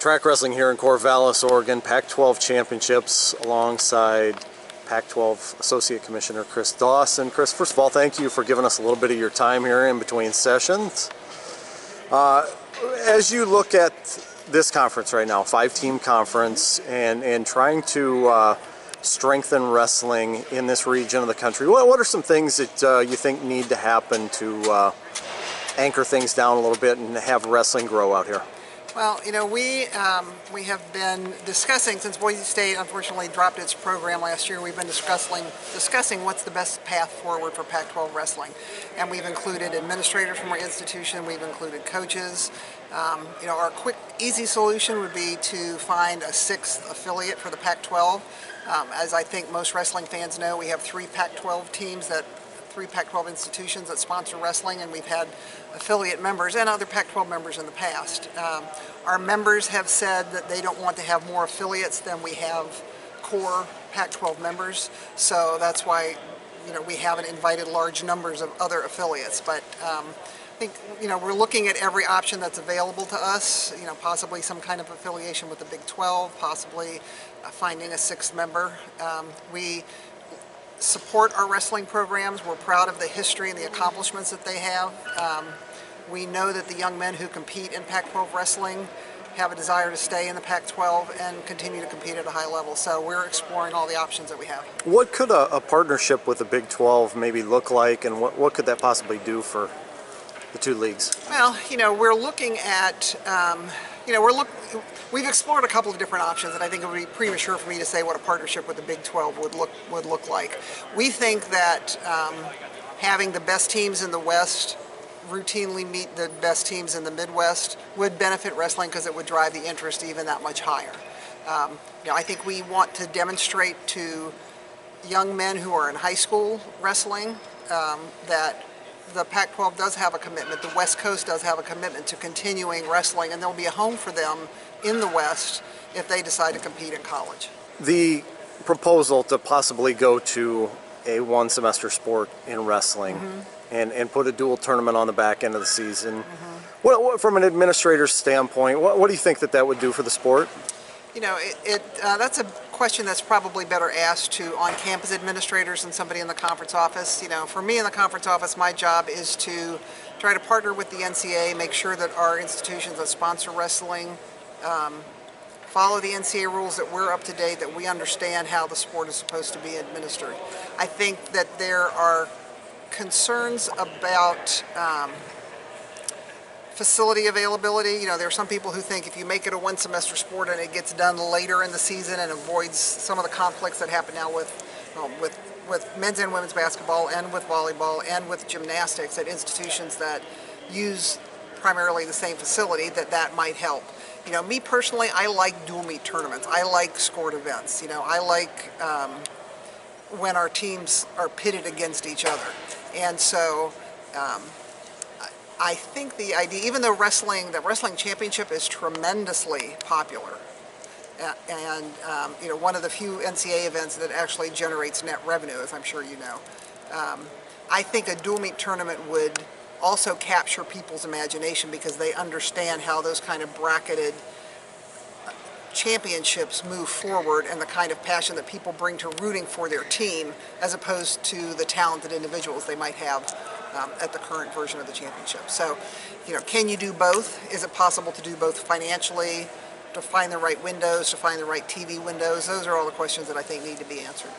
Track wrestling here in Corvallis, Oregon, Pac-12 championships alongside Pac-12 Associate Commissioner Chris Dawson. Chris, first of all, thank you for giving us a little bit of your time here in between sessions. As you look at this conference right now, 5-team conference, and trying to strengthen wrestling in this region of the country, what are some things that you think need to happen to anchor things down a little bit and have wrestling grow out here? Well, you know, we have been discussing, since Boise State unfortunately dropped its program last year, we've been discussing what's the best path forward for Pac-12 wrestling. And we've included administrators from our institution, we've included coaches. You know, our quick, easy solution would be to find a 6th affiliate for the Pac-12. As I think most wrestling fans know, we have 3 Pac-12 teams, 3 Pac-12 institutions that sponsor wrestling, and we've had affiliate members and other Pac-12 members in the past. Our members have said that they don't want to have more affiliates than we have core Pac-12 members, so that's why, you know, we haven't invited large numbers of other affiliates. But I think, you know, we're looking at every option that's available to us, you know, possibly some kind of affiliation with the Big 12, possibly finding a 6th member. We support our wrestling programs. We're proud of the history and the accomplishments that they have. We know that the young men who compete in Pac-12 wrestling have a desire to stay in the Pac-12 and continue to compete at a high level. So we're exploring all the options that we have. What could a partnership with the Big 12 maybe look like, and what could that possibly do for the 2 leagues? Well, you know, we're looking at, you know, we've explored a couple of different options, and I think it would be premature for me to say what a partnership with the Big 12 would look like. We think that having the best teams in the West routinely meet the best teams in the Midwest would benefit wrestling because it would drive the interest even that much higher. You know, I think we want to demonstrate to young men who are in high school wrestling that the Pac-12 does have a commitment, the West Coast does have a commitment to continuing wrestling, and there'll be a home for them in the West if they decide to compete in college. The proposal to possibly go to a 1-semester sport in wrestling and put a dual tournament on the back end of the season, what, from an administrator's standpoint, what do you think that would do for the sport? You know, that's a question that's probably better asked to on-campus administrators than somebody in the conference office. You know, for me in the conference office, my job is to try to partner with the NCAA, make sure that our institutions that sponsor wrestling follow the NCAA rules, that we're up to date, that we understand how the sport is supposed to be administered. I think that there are concerns about facility availability. You know, there are some people who think if you make it a 1-semester sport and it gets done later in the season and avoids some of the conflicts that happen now with men's and women's basketball and with volleyball and with gymnastics at institutions that use primarily the same facility, that might help. You know, me personally, I like dual meet tournaments. I like scored events. You know, I like when our teams are pitted against each other. And so I think the idea, even though the wrestling championship is tremendously popular, and you know, one of the few NCAA events that actually generates net revenue, as I'm sure you know, I think a dual meet tournament would also capture people's imagination because they understand how those kind of bracketed championships move forward and the kind of passion that people bring to rooting for their team as opposed to the talented individuals they might have at the current version of the championship. So, you know, can you do both? Is it possible to do both financially, to find the right windows, to find the right TV windows? Those are all the questions that I think need to be answered.